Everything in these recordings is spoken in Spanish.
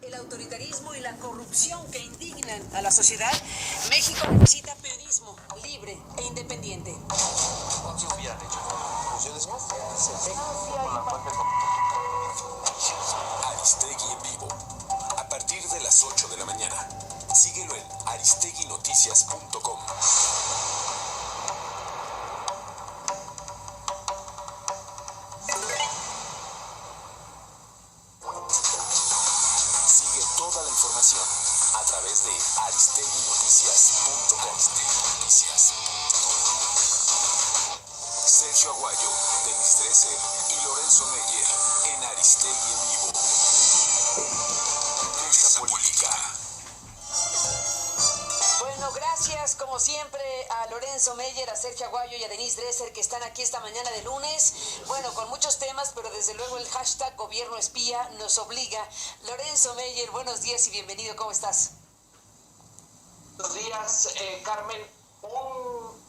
el autoritarismo y la corrupción que indignan a la sociedad, México necesita periodismo libre e independiente. Aristegui en vivo, a partir de las 8 de la mañana. Síguelo en aristeguinoticias.com. Sigue toda la información a través de aristeguinoticias.com. Sergio Aguayo, Denis Dresser y Lorenzo Meyer en Aristegui en vivo. Mucha política. Bueno, gracias como siempre a Lorenzo Meyer, a Sergio Aguayo y a Denise Dresser que están aquí esta mañana de lunes. Bueno, con muchos temas, pero desde luego el hashtag Gobierno Espía nos obliga. Lorenzo Meyer, buenos días y bienvenido, ¿cómo estás? Buenos días, Carmen.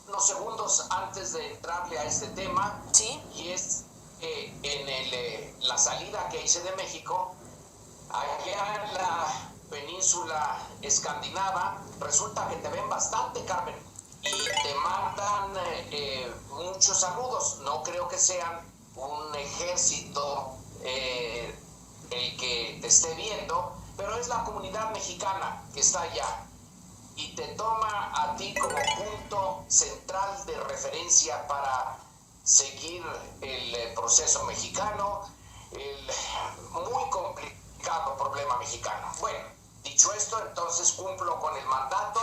Unos segundos antes de entrarle a este tema, ¿sí? Y es en la salida que hice de México, allá en la península escandinava, resulta que te ven bastante, Carmen, y te mandan muchos saludos. No creo que sean un ejército el que te esté viendo, pero es la comunidad mexicana que está allá y te toma a ti como punto central de referencia para seguir el proceso mexicano, el muy complicado problema mexicano. Bueno, dicho esto, entonces cumplo con el mandato.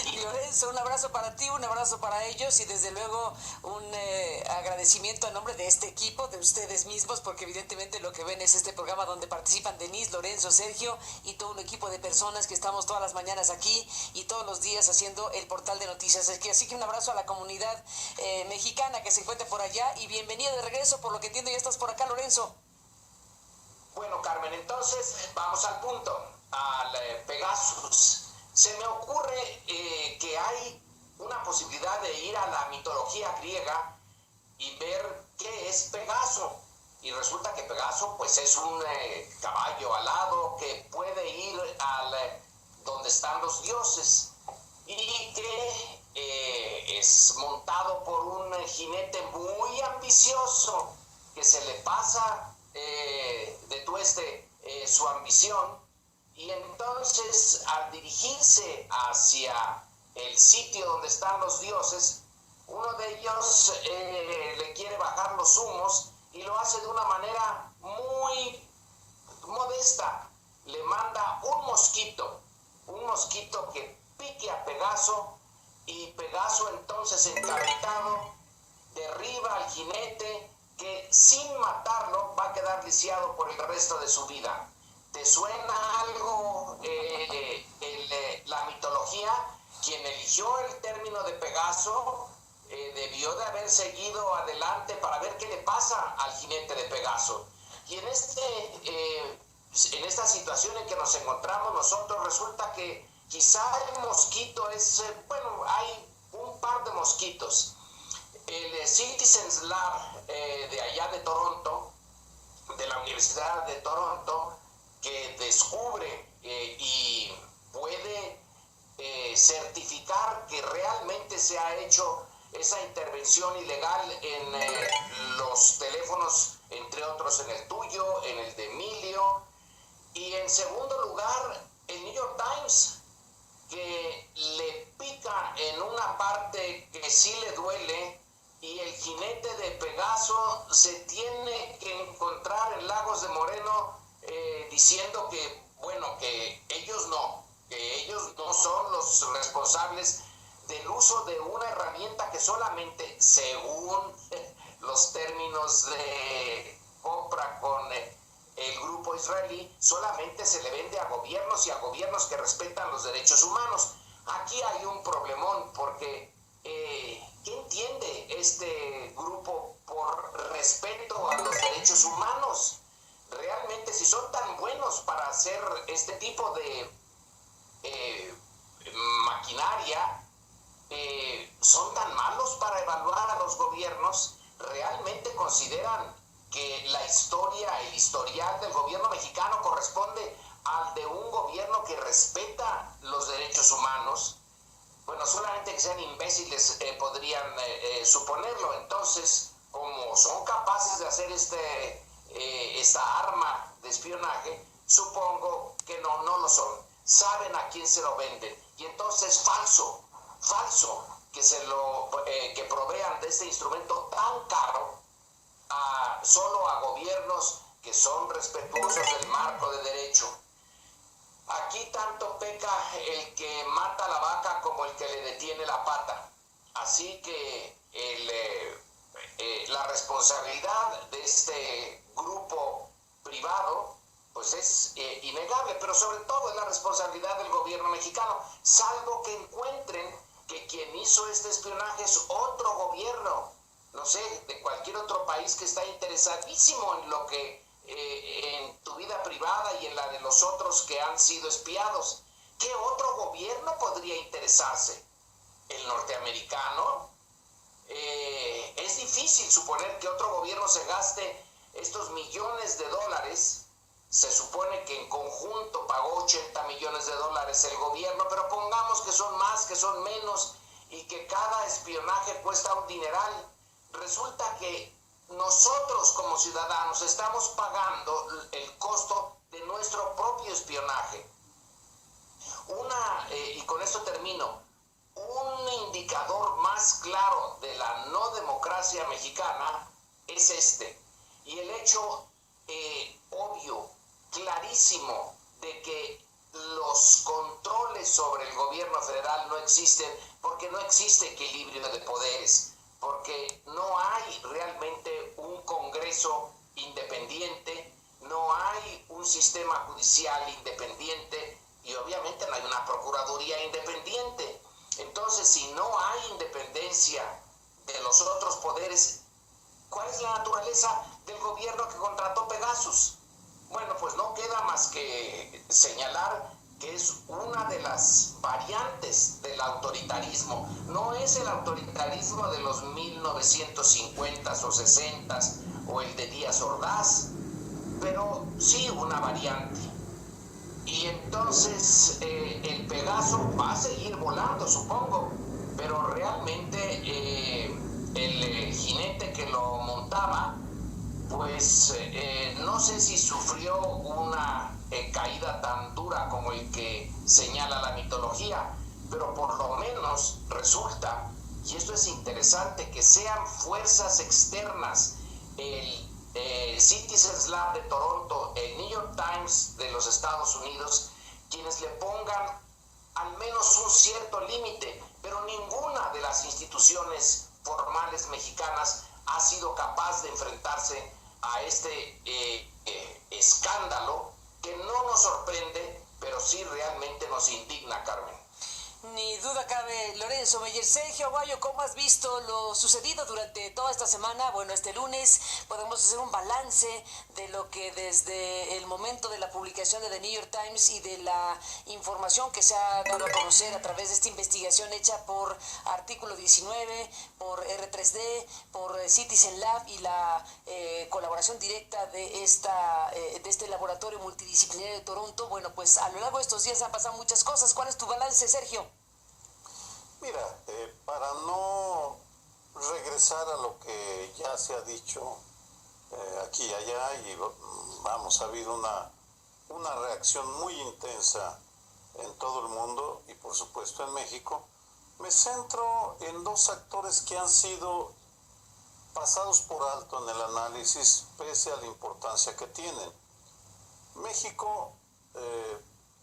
Y Lorenzo, un abrazo para ti, un abrazo para ellos y desde luego un agradecimiento a nombre de este equipo, de ustedes mismos, porque evidentemente lo que ven es este programa donde participan Denise, Lorenzo, Sergio y todo un equipo de personas que estamos todas las mañanas aquí y todos los días haciendo el portal de noticias. Así que un abrazo a la comunidad mexicana que se encuentra por allá y bienvenido de regreso. Por lo que entiendo ya estás por acá, Lorenzo. Bueno, Carmen, entonces vamos al punto, al Pegasus. Se me ocurre que hay una posibilidad de ir a la mitología griega y ver qué es Pegaso. Y resulta que Pegaso pues es un caballo alado que puede ir donde están los dioses y que es montado por un jinete muy ambicioso que se le pasa de tueste su ambición. Y entonces, al dirigirse hacia el sitio donde están los dioses, uno de ellos le quiere bajar los humos y lo hace de una manera muy modesta. Le manda un mosquito que pique a Pegaso y Pegaso entonces encabritado derriba al jinete que sin matarlo va a quedar lisiado por el resto de su vida. ¿Te suena algo la mitología? Quien eligió el término de Pegaso debió de haber seguido adelante para ver qué le pasa al jinete de Pegaso. Y en esta situación en que nos encontramos nosotros, resulta que quizá el mosquito es, hay un par de mosquitos. El Citizens Lab de allá de Toronto, de la Universidad de Toronto, que descubre y puede certificar que realmente se ha hecho esa intervención ilegal en los teléfonos, entre otros en el tuyo, en el de Emilio. Y en segundo lugar, el New York Times, que le pica en una parte que sí le duele y el jinete de Pegaso se tiene que encontrar en Lagos de Moreno diciendo que ellos no son los responsables del uso de una herramienta que solamente, según los términos de compra con el grupo israelí, solamente se le vende a gobiernos y a gobiernos que respetan los derechos humanos. Aquí hay un problemón porque ¿qué entiende este grupo por respeto a los derechos humanos? Realmente, si son tan buenos para hacer este tipo de maquinaria, son tan malos para evaluar a los gobiernos. ¿Realmente consideran que la historia, el historial del gobierno mexicano corresponde a sean imbéciles podrían suponerlo. Entonces, como son capaces de hacer esta arma de espionaje, supongo que no lo son. Saben a quién se lo venden. Y entonces falso que provean de este instrumento tan caro solo a gobiernos que son respetuosos del marco de derecho. Aquí tanto peca el que mata la vaca como el que le detiene la pata. Así que la responsabilidad de este grupo privado pues es innegable, pero sobre todo es la responsabilidad del gobierno mexicano, salvo que encuentren que quien hizo este espionaje es otro gobierno, no sé, de cualquier otro país que está interesadísimo en lo que en tu vida privada y en la de los otros que han sido espiados. ¿Qué otro gobierno podría interesarse? ¿El norteamericano? Es difícil suponer que otro gobierno se gaste estos millones de dólares. Se supone que en conjunto pagó 80 millones de dólares el gobierno, pero pongamos que son más, que son menos, y que cada espionaje cuesta un dineral. Resulta que nosotros como ciudadanos estamos pagando el costo de nuestro propio espionaje. Y con esto termino, un indicador más claro de la no democracia mexicana es este, y el hecho obvio, clarísimo, de que los controles sobre el gobierno federal no existen, porque no existe equilibrio de poderes, porque no hay realmente un Congreso independiente, no hay un sistema judicial independiente y obviamente no hay una Procuraduría independiente. Entonces, si no hay independencia de los otros poderes, ¿cuál es la naturaleza del gobierno que contrató Pegasus? Bueno, pues no queda más que señalar que es una de las variantes del autoritarismo. No es el autoritarismo de los 1950s o 60s o el de Díaz Ordaz, pero sí una variante. Y entonces el Pegaso va a seguir volando, supongo, pero realmente el jinete que lo montaba, pues no sé si sufrió una caída tan dura como el que señala la mitología, pero por lo menos resulta, y esto es interesante, que sean fuerzas externas, el Citizens Lab de Toronto, el New York Times de los Estados Unidos, quienes le pongan al menos un cierto límite, pero ninguna de las instituciones formales mexicanas ha sido capaz de enfrentarse a este escándalo que no nos sorprende, pero sí realmente nos indigna, Carmen. Ni duda cabe, Lorenzo Meyer. Sergio Aguayo, ¿cómo has visto lo sucedido durante toda esta semana? Bueno, este lunes podemos hacer un balance de lo que desde el momento de la publicación de The New York Times y de la información que se ha dado a conocer a través de esta investigación hecha por Artículo 19, por R3D, por Citizen Lab y la colaboración directa de este laboratorio multidisciplinario de Toronto. Bueno, pues a lo largo de estos días han pasado muchas cosas. ¿Cuál es tu balance, Sergio? Mira, para no regresar a lo que ya se ha dicho aquí y allá, y vamos, ha habido una reacción muy intensa en todo el mundo y por supuesto en México, me centro en dos actores que han sido pasados por alto en el análisis pese a la importancia que tienen. México,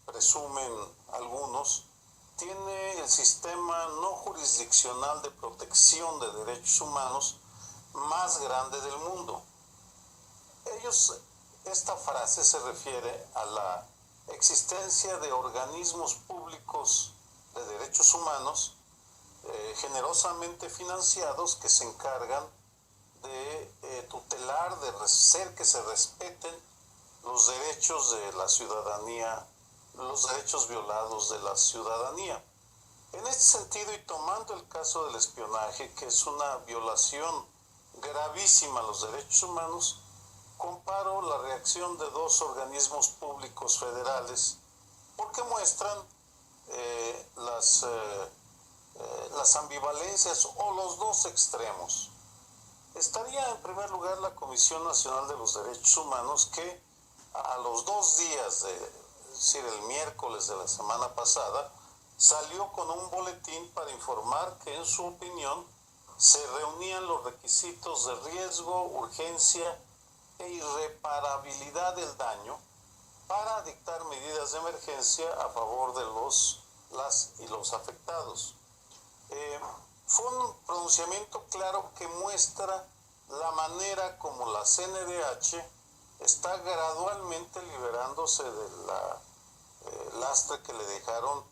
presumen algunos, tiene el sistema no jurisdiccional de protección de derechos humanos más grande del mundo. Esta frase se refiere a la existencia de organismos públicos de derechos humanos generosamente financiados que se encargan de tutelar, de hacer que se respeten los derechos de la ciudadanía, los derechos violados de la ciudadanía. En este sentido, y tomando el caso del espionaje, que es una violación gravísima a los derechos humanos, comparo la reacción de dos organismos públicos federales porque muestran las ambivalencias o los dos extremos. Estaría en primer lugar la Comisión Nacional de los Derechos Humanos, que a los 2 días, es decir, el miércoles de la semana pasada, salió con un boletín para informar que en su opinión se reunían los requisitos de riesgo, urgencia e irreparabilidad del daño para dictar medidas de emergencia a favor de las y los afectados. Fue un pronunciamiento claro que muestra la manera como la CNDH está gradualmente liberándose del lastre que le dejaron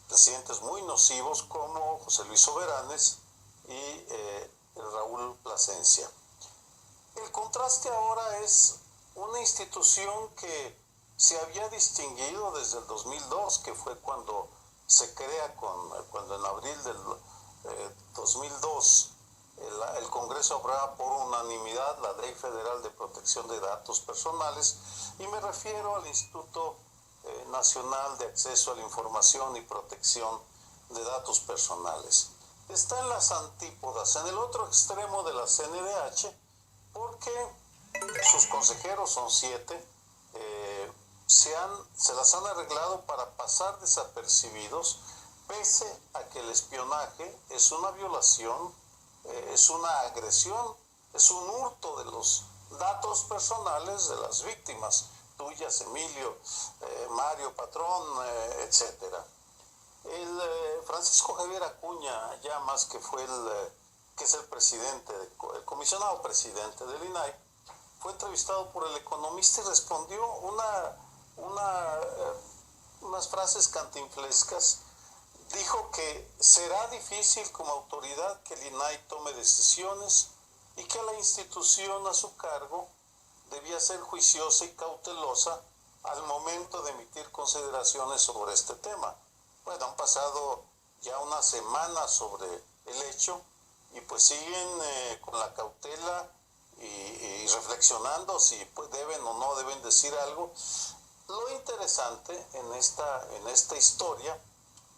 presidentes muy nocivos como José Luis Soberanes y Raúl Plasencia. El contraste ahora es una institución que se había distinguido desde el 2002, que fue cuando se crea, cuando en abril del 2002 el Congreso aprobaba por unanimidad la Ley Federal de Protección de Datos Personales, y me refiero al Instituto Nacional de Acceso a la Información y Protección de Datos Personales. Está en las antípodas, en el otro extremo de la CNDH, porque sus consejeros, son 7, se las han arreglado para pasar desapercibidos, pese a que el espionaje es una violación, es una agresión, es un hurto de los datos personales de las víctimas, tuyas, Emilio, Mario, Patrón, etcétera. El Francisco Javier Acuña, ya más que fue que es el presidente, el comisionado presidente del INAI, fue entrevistado por El Economista y respondió unas frases cantinflescas. Dijo que será difícil como autoridad que el INAI tome decisiones y que la institución a su cargo debía ser juiciosa y cautelosa al momento de emitir consideraciones sobre este tema. Bueno, han pasado ya una semana sobre el hecho y pues siguen con la cautela y reflexionando si pues deben o no deben decir algo. Lo interesante en esta historia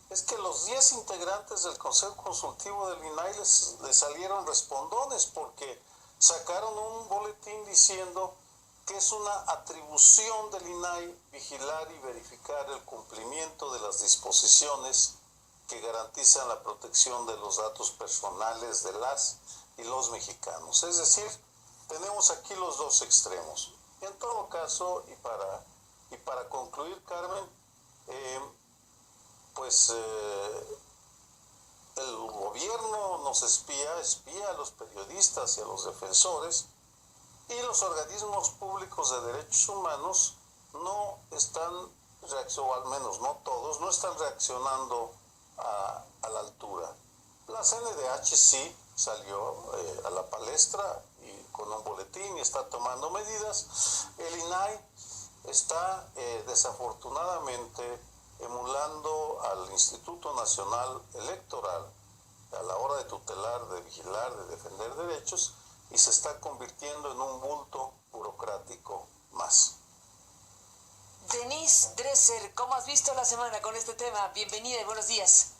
es que los 10 integrantes del Consejo Consultivo del INAI les salieron respondones, porque sacaron un boletín diciendo que es una atribución del INAI vigilar y verificar el cumplimiento de las disposiciones que garantizan la protección de los datos personales de las y los mexicanos. Es decir, tenemos aquí los dos extremos. En todo caso, y para concluir, Carmen, el gobierno nos espía a los periodistas y a los defensores, y los organismos públicos de derechos humanos no están reaccionando, o al menos no todos, no están reaccionando a la altura. La CNDH sí salió a la palestra y con un boletín y está tomando medidas. El INAI está desafortunadamente emulando al Instituto Nacional Electoral a la hora de tutelar, de vigilar, de defender derechos, y se está convirtiendo en un bulto burocrático más. Denise Dresser, ¿cómo has visto la semana con este tema? Bienvenida y buenos días.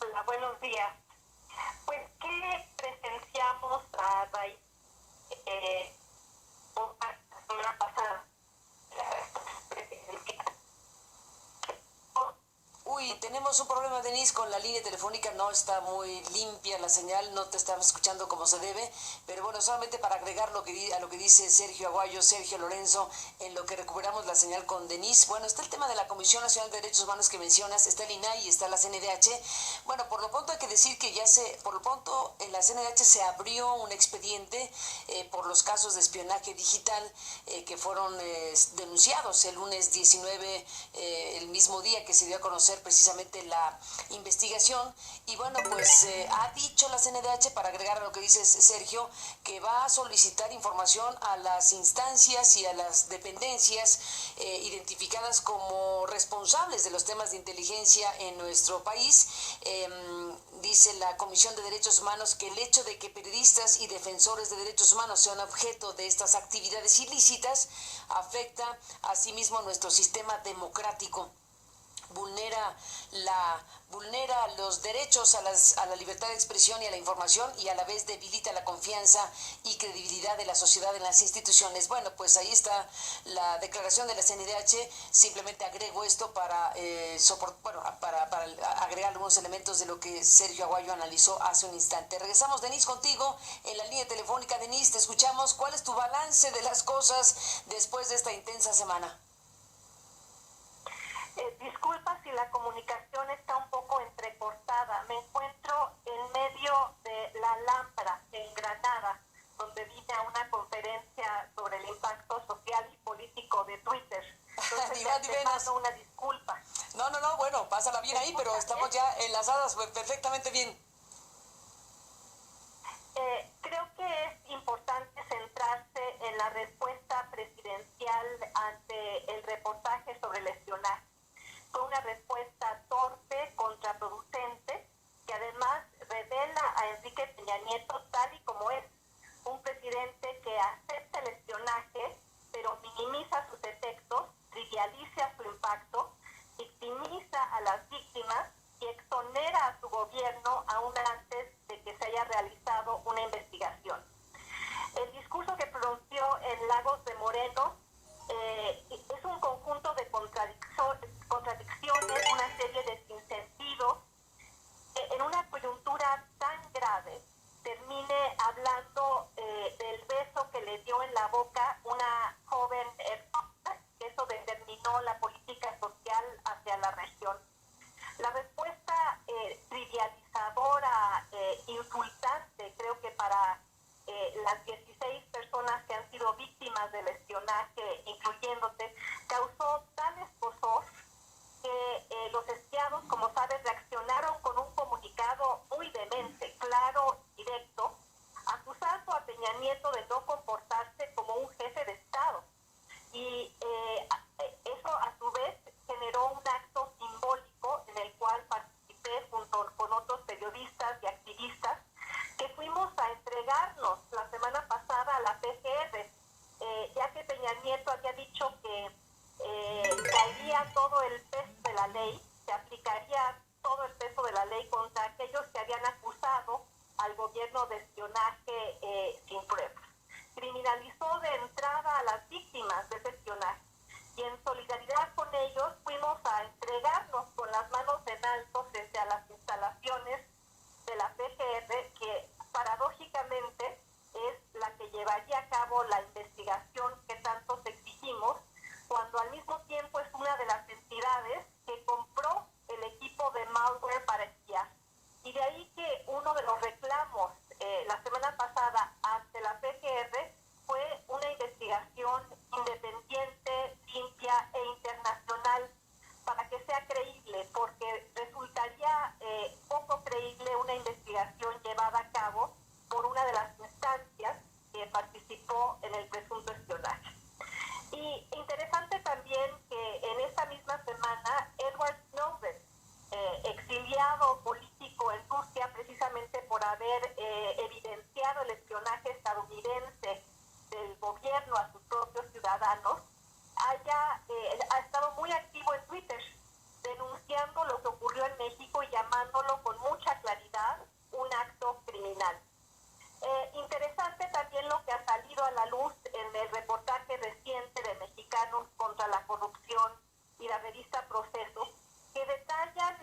Hola, buenos días. Pues, ¿qué presenciamos a raíz la semana pasada? Uy, tenemos un problema, Denise, con la línea telefónica, no está muy limpia la señal, no te estamos escuchando como se debe, pero bueno, solamente para agregar a lo que dice Sergio Aguayo, Sergio Lorenzo, en lo que recuperamos la señal con Denise. Bueno, está el tema de la Comisión Nacional de Derechos Humanos que mencionas, está el INAI y está la CNDH. Bueno, por lo pronto hay que decir que por lo pronto en la CNDH se abrió un expediente por los casos de espionaje digital que fueron denunciados el lunes 19, el mismo día que se dio a conocer precisamente la investigación. Y bueno, pues ha dicho la CNDH, para agregar a lo que dices, Sergio, que va a solicitar información a las instancias y a las dependencias identificadas como responsables de los temas de inteligencia en nuestro país. Dice la Comisión de Derechos Humanos que el hecho de que periodistas y defensores de derechos humanos sean objeto de estas actividades ilícitas afecta asimismo a nuestro sistema democrático. vulnera los derechos a la libertad de expresión y a la información, y a la vez debilita la confianza y credibilidad de la sociedad en las instituciones. Bueno, pues ahí está la declaración de la CNDH. Simplemente agrego esto para agregar algunos elementos de lo que Sergio Aguayo analizó hace un instante. Regresamos, Denise, contigo en la línea telefónica. Denise, te escuchamos. ¿Cuál es tu balance de las cosas después de esta intensa semana? Disculpa si la comunicación está un poco entrecortada. Me encuentro en medio de la Alhambra, en Granada, donde vine a una conferencia sobre el impacto social y político de Twitter. Entonces, te mando una disculpa. No, bueno, pásala bien ahí, pero estamos ya enlazadas perfectamente bien. Creo que es importante centrarse en la respuesta presidencial ante el reportaje sobre el espionaje. Fue una respuesta torpe, contraproducente, que además revela a Enrique Peña Nieto tal y como es, un presidente que acepta el espionaje, pero minimiza sus efectos, trivializa su impacto, victimiza a las víctimas y exonera a su gobierno aún antes de que se haya realizado una investigación. El discurso que pronunció en Lagos de Moreno es un conjunto de contradicciones, una serie de sinsentidos. En una coyuntura tan grave, termine hablando del beso que le dio en la boca una joven hermosa, que eso determinó la política social hacia la región. La respuesta trivializadora, insultante, creo que para las 16 personas que han sido víctimas del espionaje, incluyéndote, causó tal escozor que los espiados, como sabes, reaccionaron con un comunicado muy vehemente, claro, directo, acusando a Peña Nieto de no comportarse como un jefe de Estado. Y eso, a su vez, generó un acto simbólico en el cual participé junto con otros periodistas y activistas, que fuimos a entregarnos la semana pasada a la PGR, ya que Peña Nieto había dicho que caería todo el peso de la ley, se aplicaría todo el peso de la ley contra aquellos que habían acusado al gobierno de espionaje sin pruebas. Criminalizó de entrada a las víctimas de ese espionaje, y en solidaridad con ellos fuimos a entregarnos con las manos en alto frente a las instalaciones de la PGR, que paradójicamente es la que llevaría a cabo la investigación que tantos exigimos, cuando al mismo tiempo es una de las entidades que compró el equipo de malware para espiar. Y de ahí que uno de los reclamos la semana pasada ante la PGR fue una investigación independiente, limpia e internacional, para que sea creíble, porque resultaría poco creíble una investigación llevada a cabo por una de las instancias que participó en el presunto espionaje. Y interesante también que en esta misma semana Edward Snowden, exiliado político en Rusia precisamente por haber evidenciado el espionaje estadounidense del gobierno a sus propios ciudadanos, ha estado muy activo en Twitter, denunciando lo que ocurrió en México y llamándolo con mucha claridad un acto criminal. Interesante también lo que ha salido a la luz en el reportaje reciente de Mexicanos contra la Corrupción y la revista Proceso, que detallan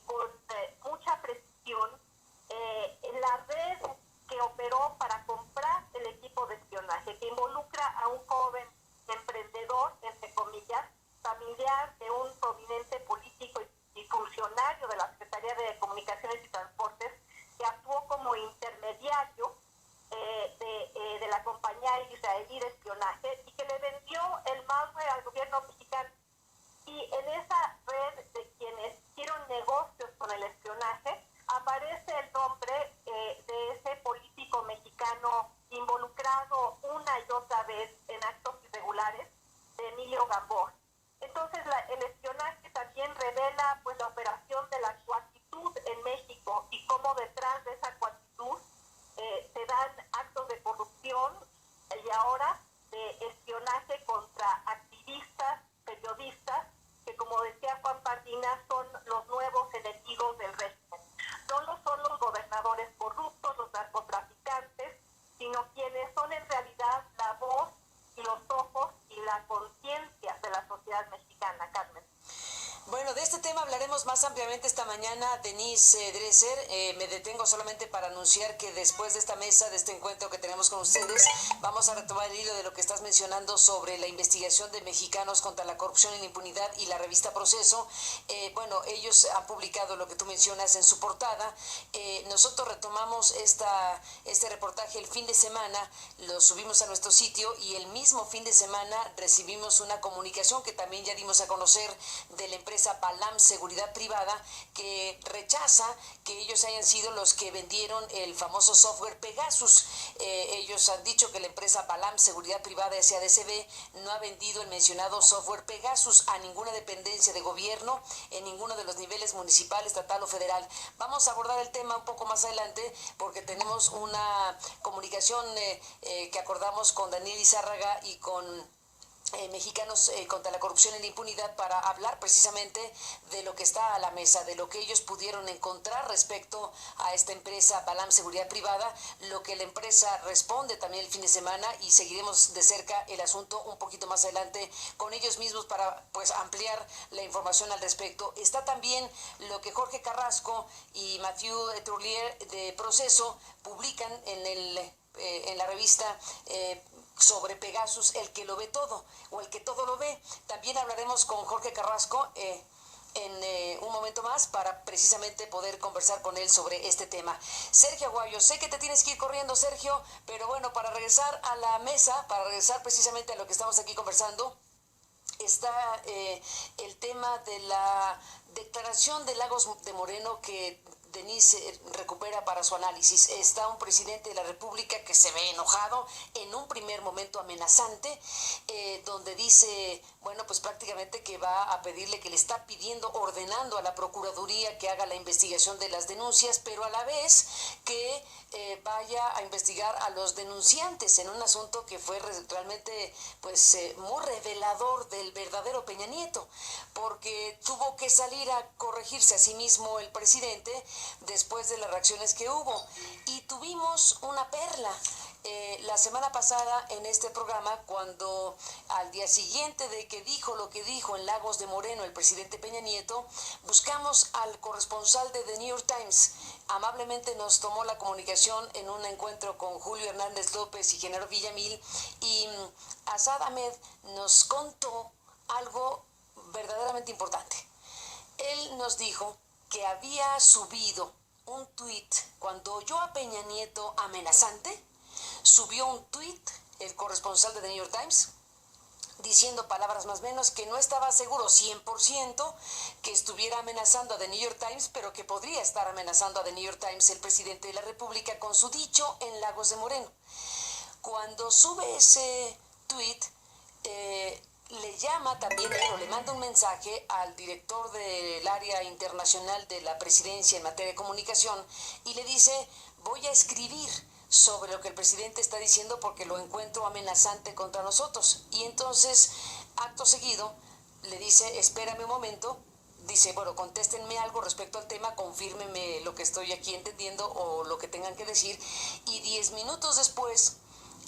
con mucha precisión la red que operó para comprar el equipo de espionaje, que involucra a un joven emprendedor, entre comillas, familiar de un prominente político y funcionario de la Secretaría de Comunicaciones y Transportes, que actuó como intermediario de la compañía israelí de espionaje y que le vendió el malware al gobierno mexicano. Y en esa red de quienes hicieron negocios con el espionaje aparece el nombre de ese político mexicano involucrado una y otra vez en actos irregulares, de Emilio Gamboa. Entonces el espionaje también revela pues la operación de la coactitud en México y cómo detrás de esa coactitud se dan actos de corrupción y ahora de espionaje contra activistas, periodistas, que como decía Juan Pardín, la conciencia de la sociedad mexicana, Carmen. Bueno, de este tema hablaremos más ampliamente esta mañana, Denise Dresser. Me detengo solamente para anunciar que después de esta mesa, de este encuentro que tenemos con ustedes, vamos a retomar el hilo de lo que estás mencionando sobre la investigación de Mexicanos contra la Corrupción y la Impunidad y la revista Proceso. Bueno, ellos han publicado lo que tú mencionas en su portada. Nosotros retomamos este reportaje el fin de semana, lo subimos a nuestro sitio y el mismo fin de semana recibimos una comunicación que también ya dimos a conocer de la empresa Balam Seguridad Privada, que rechaza que ellos hayan sido los que vendieron el famoso software Pegasus. Ellos han dicho que la empresa Balam Seguridad Privada SADCB no ha vendido el mencionado software Pegasus a ninguna dependencia de gobierno en ninguno de los niveles municipal, estatal o federal. Vamos a abordar el tema un poco más adelante porque tenemos una comunicación que acordamos con Daniel Izárraga y con Mexicanos contra la Corrupción y la Impunidad para hablar precisamente de lo que está a la mesa, de lo que ellos pudieron encontrar respecto a esta empresa Balam Seguridad Privada, lo que la empresa responde también el fin de semana y seguiremos de cerca el asunto un poquito más adelante con ellos mismos para pues ampliar la información al respecto. Está también lo que Jorge Carrasco y Mathieu Trullier de Proceso publican en la revista sobre Pegasus, el que lo ve todo o el que todo lo ve. También hablaremos con Jorge Carrasco en un momento más para precisamente poder conversar con él sobre este tema. Sergio Aguayo, sé que te tienes que ir corriendo, Sergio, pero bueno, para regresar a la mesa, para regresar precisamente a lo que estamos aquí conversando, está el tema de la declaración de Lagos de Moreno que Denise recupera para su análisis. Está un presidente de la República que se ve enojado, en un primer momento amenazante, donde dice, bueno, pues prácticamente que va a pedirle, que le está pidiendo, ordenando a la Procuraduría que haga la investigación de las denuncias, pero a la vez que vaya a investigar a los denunciantes en un asunto que fue realmente pues muy revelador del verdadero Peña Nieto, porque tuvo que salir a corregirse a sí mismo el presidente después de las reacciones que hubo. Y tuvimos una perla la semana pasada en este programa, cuando al día siguiente de que dijo lo que dijo en Lagos de Moreno el presidente Peña Nieto, buscamos al corresponsal de The New York Times. Amablemente nos tomó la comunicación en un encuentro con Julio Hernández López y Genaro Villamil, y Asad Ahmed nos contó algo verdaderamente importante. Él nos dijo que había subido un tuit cuando oyó a Peña Nieto amenazante. Subió un tuit el corresponsal de The New York Times diciendo, palabras más o menos, que no estaba seguro 100% que estuviera amenazando a The New York Times, pero que podría estar amenazando a The New York Times el presidente de la República con su dicho en Lagos de Moreno. Cuando sube ese tuit, le llama también, o le manda un mensaje al director del área internacional de la presidencia en materia de comunicación y le dice, voy a escribir sobre lo que el presidente está diciendo porque lo encuentro amenazante contra nosotros. Y entonces, acto seguido, le dice, espérame un momento, dice, bueno, contéstenme algo respecto al tema, confírmeme lo que estoy aquí entendiendo o lo que tengan que decir. Y 10 minutos después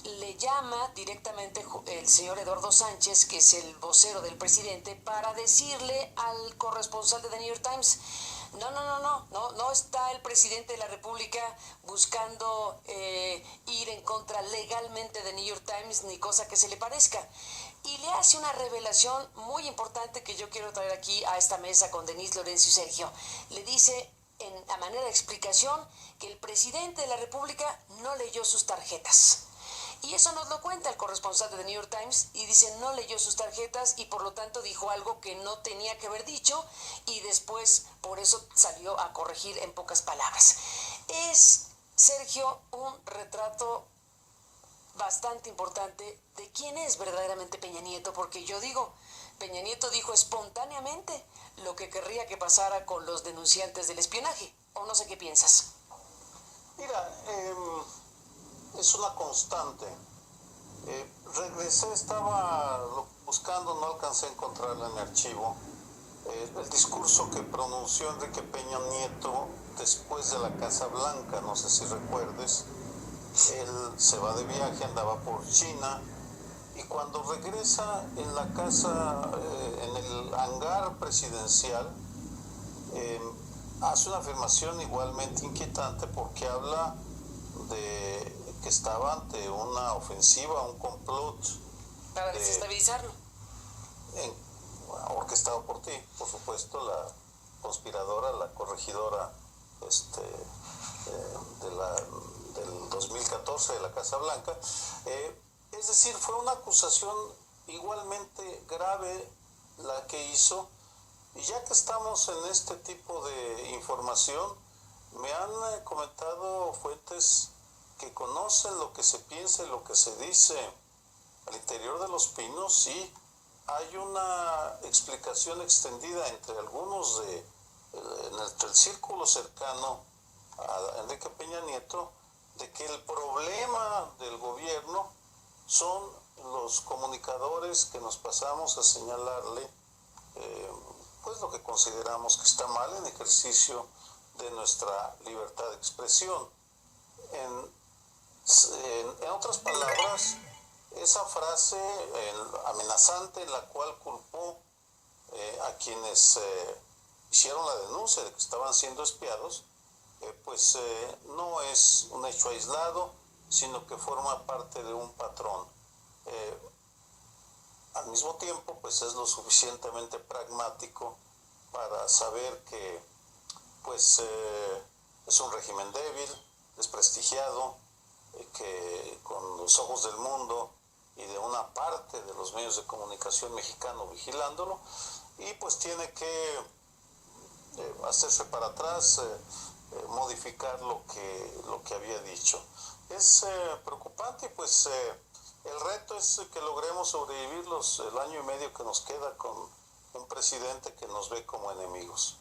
le llama directamente el señor Eduardo Sánchez, que es el vocero del presidente, para decirle al corresponsal de The New York Times, no está el presidente de la República buscando ir en contra legalmente de New York Times ni cosa que se le parezca. Y le hace una revelación muy importante que yo quiero traer aquí a esta mesa con Denise, Lorenzo y Sergio. Le dice, a manera de explicación, que el presidente de la República no leyó sus tarjetas. Y eso nos lo cuenta el corresponsal de The New York Times y dice, no leyó sus tarjetas y por lo tanto dijo algo que no tenía que haber dicho y después por eso salió a corregir en pocas palabras. Es, Sergio, un retrato bastante importante de quién es verdaderamente Peña Nieto, porque yo digo, Peña Nieto dijo espontáneamente lo que querría que pasara con los denunciantes del espionaje, o no sé qué piensas. Mira, es una constante. Regresé, estaba buscando, no alcancé a encontrarla en el archivo. El discurso que pronunció Enrique Peña Nieto después de la Casa Blanca, no sé si recuerdes. Él se va de viaje, andaba por China y cuando regresa en la casa, en el hangar presidencial, hace una afirmación igualmente inquietante porque habla de que estaba ante una ofensiva, un complot para desestabilizarlo. Orquestado por ti, por supuesto, la conspiradora, la corregidora del 2014 de la Casa Blanca. Es decir, fue una acusación igualmente grave la que hizo. Y ya que estamos en este tipo de información, me han comentado fuentes que conocen lo que se piensa y lo que se dice al interior de Los Pinos. Sí, hay una explicación extendida entre algunos entre el círculo cercano a Enrique Peña Nieto, de que el problema del gobierno son los comunicadores que nos pasamos a señalarle pues lo que consideramos que está mal en ejercicio de nuestra libertad de expresión. En otras palabras, esa frase amenazante en la cual culpó a quienes hicieron la denuncia de que estaban siendo espiados, pues no es un hecho aislado, sino que forma parte de un patrón. Al mismo tiempo, pues es lo suficientemente pragmático para saber que pues es un régimen débil, desprestigiado, que con los ojos del mundo y de una parte de los medios de comunicación mexicano vigilándolo, y pues tiene que hacerse para atrás, modificar lo que había dicho. Es preocupante y pues el reto es que logremos sobrevivir el año y medio que nos queda con un presidente que nos ve como enemigos.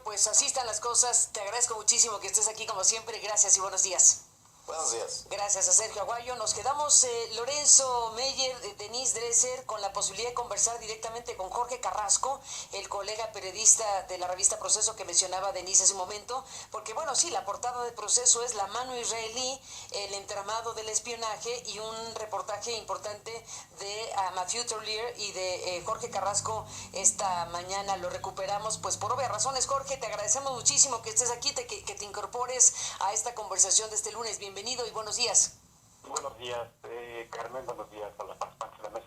Pues así están las cosas. Te agradezco muchísimo que estés aquí como siempre. Gracias y buenos días. Buenos días. Gracias a Sergio Aguayo. Nos quedamos, Lorenzo Meyer, Denise Dresser, con la posibilidad de conversar directamente con Jorge Carrasco, el colega periodista de la revista Proceso que mencionaba Denise hace un momento, porque bueno, sí, la portada de Proceso es la mano israelí, el entramado del espionaje y un reportaje importante de Matthew Turlier y de Jorge Carrasco esta mañana. Lo recuperamos pues por obvias razones. Jorge, te agradecemos muchísimo que estés aquí, que te incorpores a esta conversación de este lunes. Bienvenido y buenos días. Buenos días, Carmen, buenos días a la participantes de la mesa.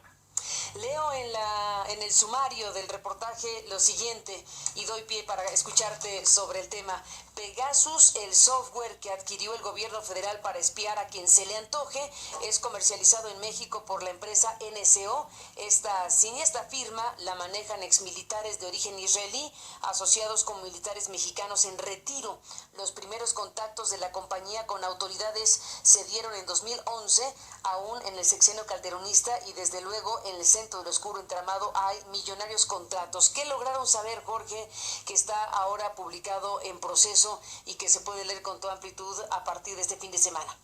Leo en el sumario del reportaje lo siguiente y doy pie para escucharte sobre el tema. Pegasus, el software que adquirió el gobierno federal para espiar a quien se le antoje, es comercializado en México por la empresa NSO. Esta siniestra firma la manejan exmilitares de origen israelí asociados con militares mexicanos en retiro. Los primeros contactos de la compañía con autoridades se dieron en 2011, aún en el sexenio calderonista, y desde luego en el centro del oscuro entramado hay millonarios contratos. ¿Qué lograron saber, Jorge, que está ahora publicado en Proceso y que se puede leer con toda amplitud a partir de este fin de semana?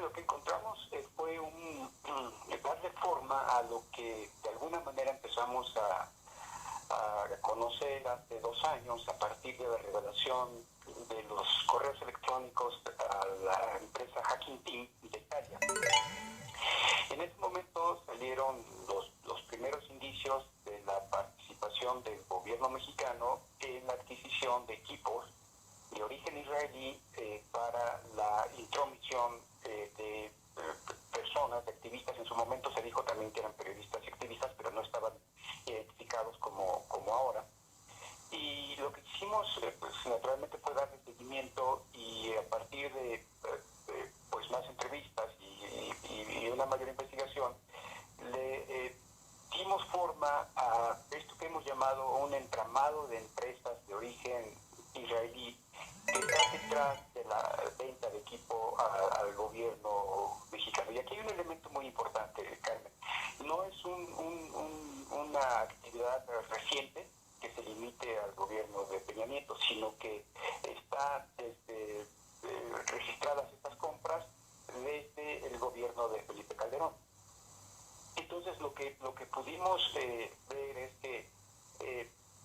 Lo que encontramos fue darle forma a lo que de alguna manera empezamos a conocer hace 2 años a partir de la revelación de los correos electrónicos a la empresa Hacking Team de Italia. En ese momento salieron los primeros indicios de la participación del gobierno mexicano en la adquisición de equipos de origen israelí para la intromisión de personas, de activistas. En su momento se dijo también que eran periodistas y activistas, pero no estaban identificados como ahora. Y lo que hicimos, pues naturalmente fue darle seguimiento, y a partir de pues más entrevistas y una mayor investigación, le dimos forma a esto que hemos llamado un entramado de empresas de origen israelí que está detrás de la venta de equipo al gobierno mexicano. Y aquí hay un elemento muy importante, Carmen. No es una actividad reciente que se limite al gobierno de Peña Nieto, sino que está desde registradas estas compras desde el gobierno de Felipe Calderón. Entonces lo que pudimos ver es que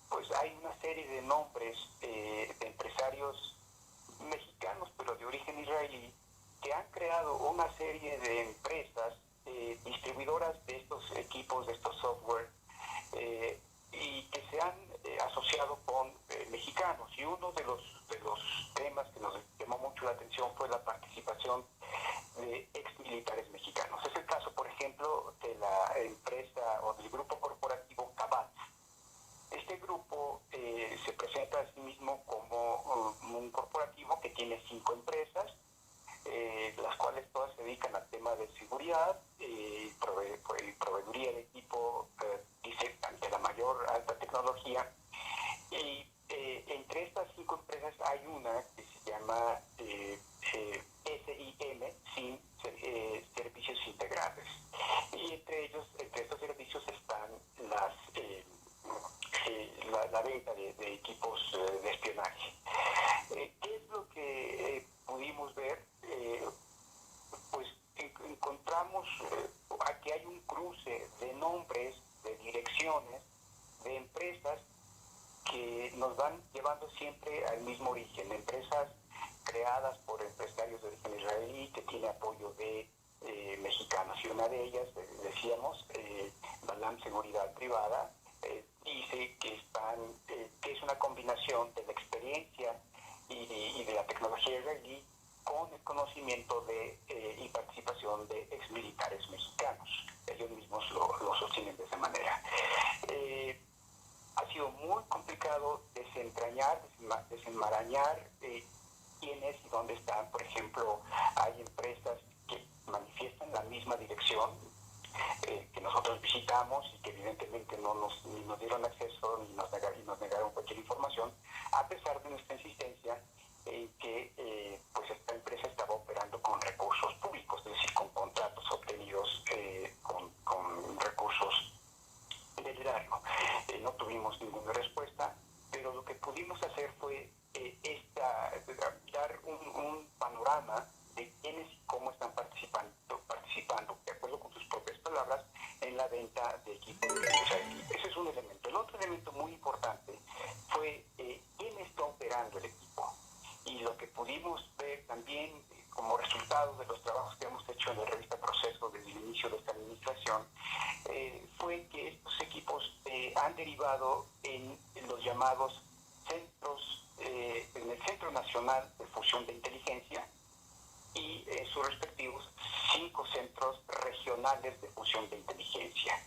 pues hay una serie de nombres de empresarios mexicanos pero de origen israelí que han creado una serie de empresas distribuidoras de estos equipos, de estos software, y que se han asociado con mexicanos. Y uno de los temas que nos llamó mucho la atención fue la participación de exmilitares mexicanos. Es el caso, por ejemplo, de la empresa o del grupo corporativo Cabaz. Este grupo se presenta a sí mismo como un corporativo que tiene 5 empresas, las cuales todas se dedican al tema de seguridad y proveeduría de equipo, dice, ante la mayor alta tecnología. Y entre estas 5 empresas hay una que se llama SIM, Servicios Integrales. Y entre estos servicios están la venta de equipos de espionaje. ¿Qué es lo que pudimos ver? Pues encontramos aquí hay un cruce de nombres, de direcciones, de empresas que nos van llevando siempre al mismo origen. Empresas creadas por empresarios de origen israelí que tiene apoyo de mexicanos. Y una de ellas, decíamos, Balam Seguridad Privada, dice que es una combinación de la experiencia y de la tecnología israelí con el conocimiento y participación de exmilitares mexicanos. Ellos mismos lo sostienen de esa manera. Ha sido muy complicado desenmarañar quiénes y dónde están. Por ejemplo, hay empresas que manifiestan la misma dirección que nosotros visitamos y que evidentemente ni nos dieron acceso ni nos negaron cualquier información, a pesar de nuestra insistencia en que pues esta empresa estaba operando con recursos públicos, es decir, con contratos obtenidos con recursos del erario. No tuvimos ninguna respuesta, pero lo que pudimos hacer fue dar un panorama de quiénes y cómo están participando, de acuerdo con sus propias palabras, en la venta de equipos israelí. Ese es un elemento. El otro elemento muy importante fue quién está operando el equipo. Y lo que pudimos ver también como resultado de los trabajos que hemos hecho en la revista Proceso desde el inicio de esta administración, fue que estos equipos han derivado en los llamados centros, en el Centro Nacional de Fusión de Inteligencia y en sus respectivos 5 centros regionales de fusión de inteligencia.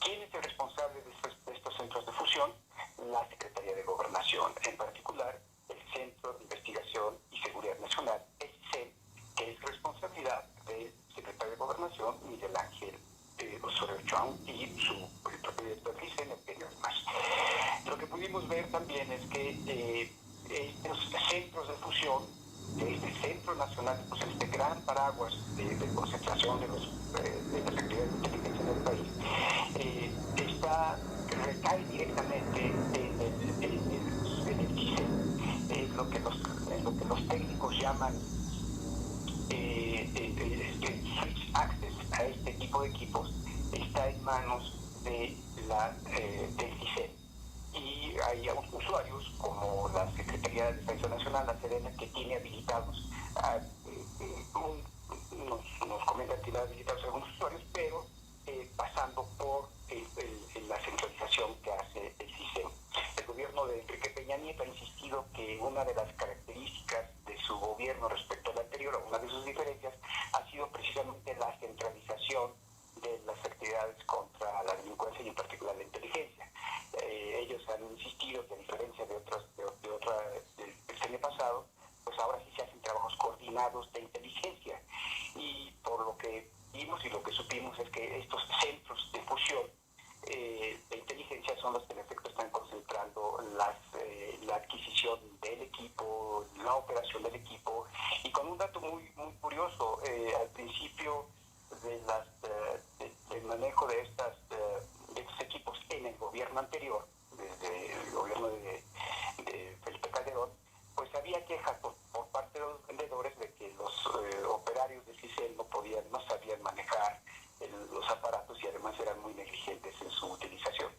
¿Quién es el responsable de estos centros de fusión? La Secretaría de Gobernación, en particular el Centro de Investigación y Seguridad Nacional, el CISEN, que es responsabilidad del secretario de Gobernación, Miguel Ángel Osorio Chong, y el propio director del CISEN, Eugenio Además. Lo que pudimos ver también es que estos centros de fusión, este Centro Nacional de Fusión, este gran paraguas de concentración de las actividades de inteligencia en el país, recae directamente en el CISEN. Es lo que los técnicos llaman switch access a este tipo de equipos está en manos del CISEN. Y hay usuarios como la Secretaría de Defensa Nacional, la Sedena, que tiene habilitados, nos comentan que tiene habilitados algunos usuarios, pero pasando por la centralización que hace el CISEN. El gobierno de Enrique Peña Nieto ha insistido que una de las características de su gobierno respecto al anterior, o una de sus diferencias, ha sido precisamente la centralización de las actividades contra la delincuencia y en particular la inteligencia. Ellos han insistido que a diferencia del año pasado, pues ahora sí se hacen trabajos coordinados de inteligencia. Y por lo que vimos y lo que supimos es que estos centros de fusión de inteligencia son los que en efecto están concentrando la adquisición del equipo, la operación del equipo, y con un dato muy curioso, al principio del manejo de estos equipos en el gobierno anterior, desde el gobierno de Felipe Calderón, pues había quejas por parte de los vendedores de que los operarios del CISEN no sabían manejar los aparatos y además eran muy negligentes en su utilización.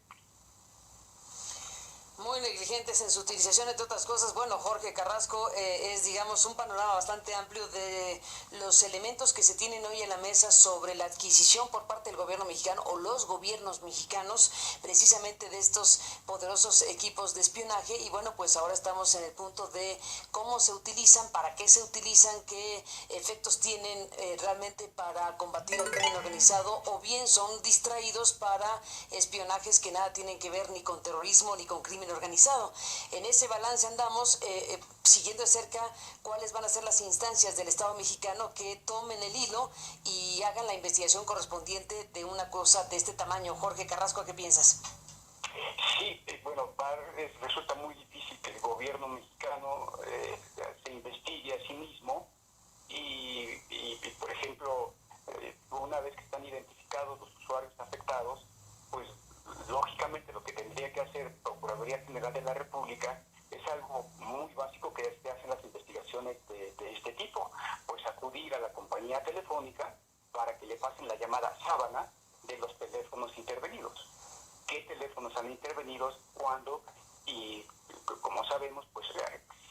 Muy negligentes en su utilización, entre otras cosas. Bueno, Jorge Carrasco, es, digamos, un panorama bastante amplio de los elementos que se tienen hoy en la mesa sobre la adquisición por parte del gobierno mexicano o los gobiernos mexicanos, precisamente de estos poderosos equipos de espionaje. Y bueno, pues ahora estamos en el punto de cómo se utilizan, para qué se utilizan, qué efectos tienen realmente para combatir el crimen organizado, o bien son distraídos para espionajes que nada tienen que ver ni con terrorismo ni con crimen organizado. En ese balance andamos siguiendo de cerca cuáles van a ser las instancias del Estado mexicano que tomen el hilo y hagan la investigación correspondiente de una cosa de este tamaño. Jorge Carrasco, ¿qué piensas? Sí, bueno, resulta muy difícil que el gobierno mexicano se investigue a sí mismo y por ejemplo, una vez que están identificados los usuarios afectados, pues lógicamente lo que tendría que hacer Procuraduría General de la República es algo muy básico que se hacen las investigaciones de este tipo, pues acudir a la compañía telefónica para que le pasen la llamada sábana de los teléfonos intervenidos. ¿Qué teléfonos han intervenido? ¿Cuándo? Y como sabemos, pues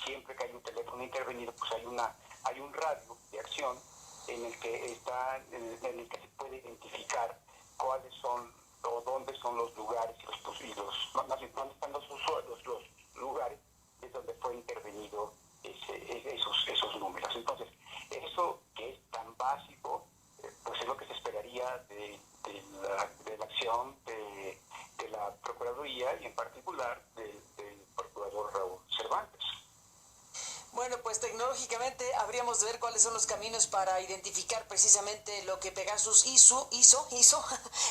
siempre que hay un teléfono intervenido, pues hay un radio de acción en el que se puede identificar cuáles son o dónde son los lugares dónde están los lugares de donde fue intervenido esos números. Entonces, eso que es tan básico, pues es lo que se esperaría de la acción de la Procuraduría y en particular del Procurador Raúl Cervantes. Bueno, pues tecnológicamente habríamos de ver cuáles son los caminos para identificar precisamente lo que Pegasus hizo,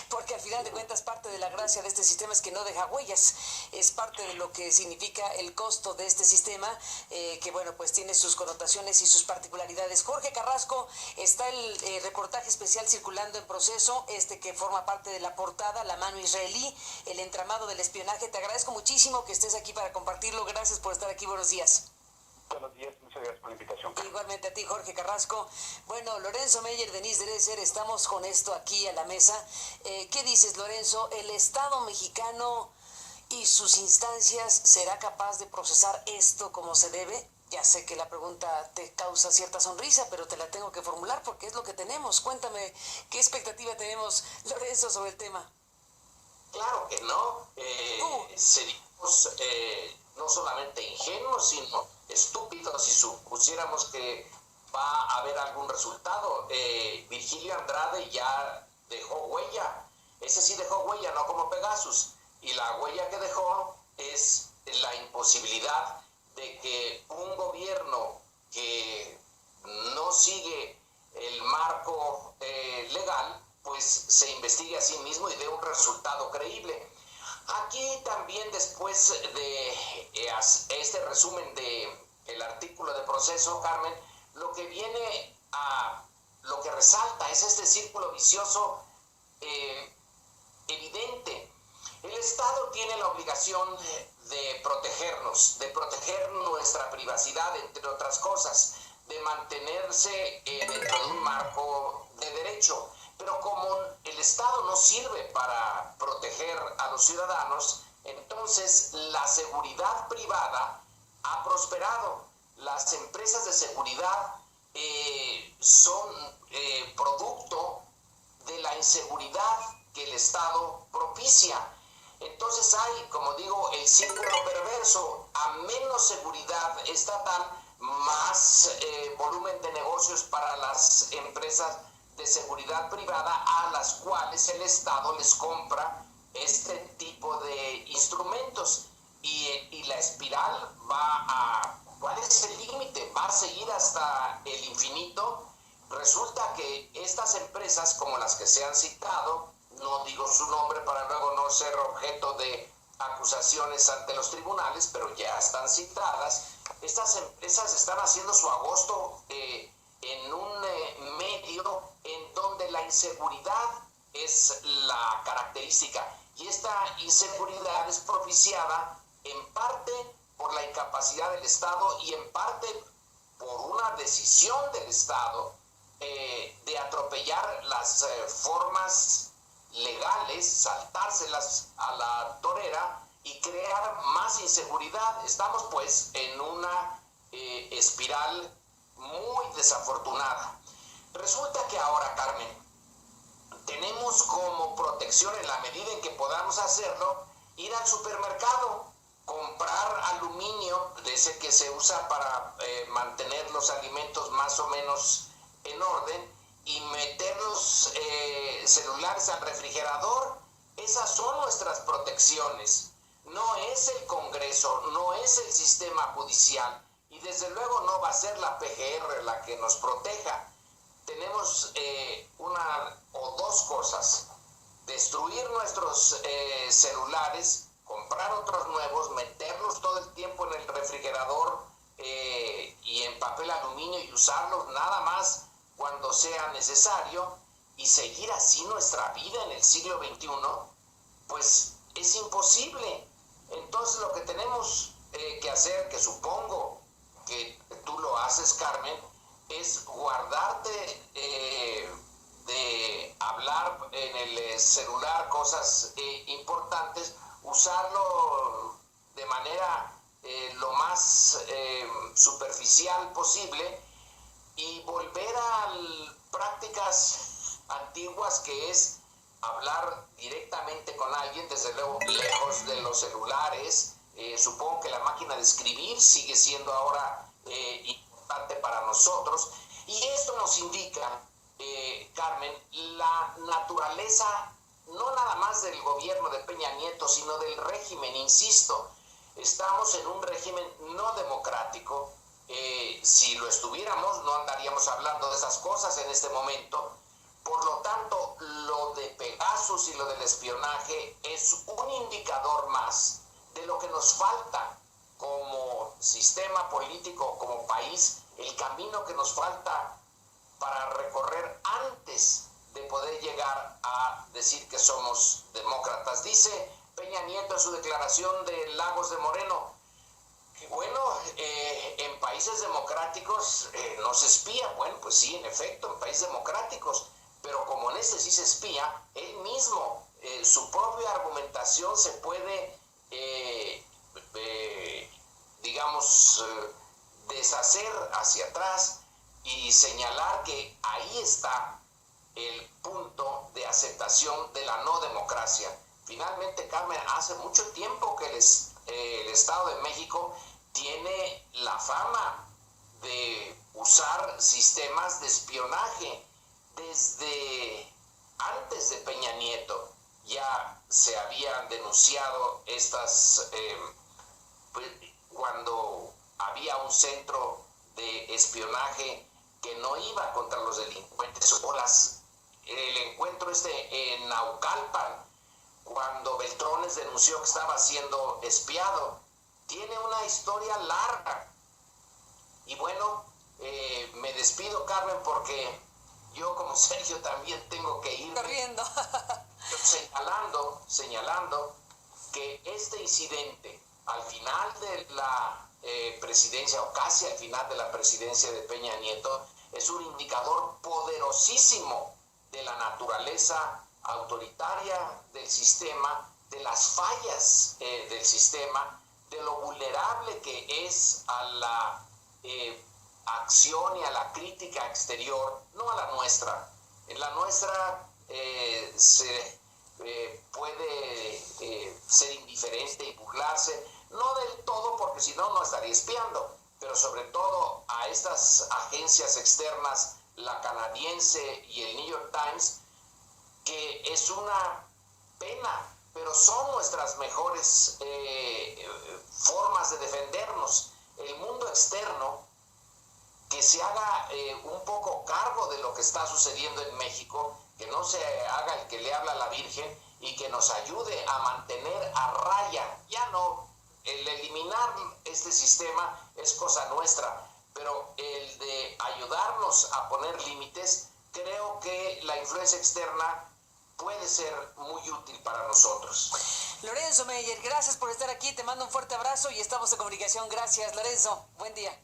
porque al final de cuentas parte de la gracia de este sistema es que no deja huellas, es parte de lo que significa el costo de este sistema, que bueno, pues tiene sus connotaciones y sus particularidades. Jorge Carrasco, está el reportaje especial circulando en Proceso, que forma parte de la portada, la mano israelí, el entramado del espionaje. Te agradezco muchísimo que estés aquí para compartirlo, gracias por estar aquí, buenos días. Buenos días, muchas gracias por la invitación. Igualmente a ti, Jorge Carrasco. Bueno, Lorenzo Meyer, Denise Dresser, estamos con esto aquí a la mesa. ¿Qué dices, Lorenzo? ¿El Estado mexicano y sus instancias será capaz de procesar esto como se debe? Ya sé que la pregunta te causa cierta sonrisa, pero te la tengo que formular porque es lo que tenemos. Cuéntame, ¿qué expectativa tenemos, Lorenzo, sobre el tema? Claro que no. Seríamos no solamente ingenuos, sino estúpidos si supusiéramos que va a haber algún resultado. Virgilio Andrade ya dejó huella. Ese sí dejó huella, no como Pegasus. Y la huella que dejó es la imposibilidad de que un gobierno que no sigue el marco legal, pues se investigue a sí mismo y dé un resultado creíble. Aquí también, después de este resumen del artículo de Proceso, Carmen, lo que viene lo que resalta es este círculo vicioso evidente. El Estado tiene la obligación de protegernos, de proteger nuestra privacidad, entre otras cosas, de mantenerse dentro de un marco de derecho. Pero como el Estado no sirve para proteger a los ciudadanos, entonces la seguridad privada ha prosperado. Las empresas de seguridad son producto de la inseguridad que el Estado propicia. Entonces hay, como digo, el círculo perverso. A menos seguridad estatal, más volumen de negocios para las empresas de seguridad privada, a las cuales el Estado les compra este tipo de instrumentos. Y la espiral ¿cuál es el límite? Va a seguir hasta el infinito. Resulta que estas empresas, como las que se han citado, no digo su nombre para luego no ser objeto de acusaciones ante los tribunales, pero ya están citadas, estas empresas están haciendo su agosto en un medio en donde la inseguridad es la característica, y esta inseguridad es propiciada en parte por la incapacidad del Estado y en parte por una decisión del Estado de atropellar las formas legales, saltárselas a la torera y crear más inseguridad. Estamos pues en una espiral muy desafortunada. Resulta que ahora, Carmen, tenemos como protección, en la medida en que podamos hacerlo, ir al supermercado, comprar aluminio, de ese que se usa para mantener los alimentos más o menos en orden, y meter los celulares al refrigerador. Esas son nuestras protecciones. No es el Congreso, no es el sistema judicial, y desde luego no va a ser la PGR la que nos proteja. Tenemos una o dos cosas: destruir nuestros celulares, comprar otros nuevos, meterlos todo el tiempo en el refrigerador y en papel aluminio y usarlos nada más cuando sea necesario, y seguir así nuestra vida en el siglo XXI, pues es imposible. Entonces lo que tenemos que hacer, que supongo que tú lo haces, Carmen, es guardarte de hablar en el celular cosas importantes, usarlo de manera lo más superficial posible, y volver a prácticas antiguas, que es hablar directamente con alguien, desde luego lejos de los celulares. Supongo que la máquina de escribir sigue siendo ahora importante para nosotros, y esto nos indica, Carmen, la naturaleza no nada más del gobierno de Peña Nieto, sino del régimen. Insisto, estamos en un régimen no democrático. Si lo estuviéramos, no andaríamos hablando de esas cosas en este momento. Por lo tanto, lo de Pegasus y lo del espionaje es un indicador más de lo que nos falta como sistema político, como país, el camino que nos falta para recorrer antes de poder llegar a decir que somos demócratas. Dice Peña Nieto en su declaración de Lagos de Moreno, que bueno, en países democráticos no se espía. Bueno, pues sí, en efecto, en países democráticos, pero como en este sí se espía, él mismo, su propia argumentación se puede, deshacer hacia atrás y señalar que ahí está el punto de aceptación de la no democracia. Finalmente, Carmen, hace mucho tiempo que el Estado de México tiene la fama de usar sistemas de espionaje. Desde antes de Peña Nieto ya se habían denunciado estas, cuando había un centro de espionaje que no iba contra los delincuentes, o el encuentro en Naucalpan, cuando Beltrones denunció que estaba siendo espiado. Tiene una historia larga. Y bueno, me despido, Carmen, porque yo, como Sergio, también tengo que ir corriendo. señalando que este incidente al final de la presidencia, o casi al final de la presidencia de Peña Nieto, es un indicador poderosísimo de la naturaleza autoritaria del sistema, de las fallas del sistema, de lo vulnerable que es a la acción y a la crítica exterior, no a la nuestra. En la nuestra se puede ser indiferente y burlarse, no del todo, porque si no, no estaría espiando, pero sobre todo a estas agencias externas, la canadiense y el New York Times, que es una pena, pero son nuestras mejores formas de defendernos. El mundo externo, que se haga un poco cargo de lo que está sucediendo en México, que no se haga el que le habla a la Virgen, y que nos ayude a mantener a raya. Ya no, el eliminar este sistema es cosa nuestra, pero el de ayudarnos a poner límites, creo que la influencia externa puede ser muy útil para nosotros. Lorenzo Meyer, gracias por estar aquí, te mando un fuerte abrazo y estamos en comunicación. Gracias, Lorenzo, buen día.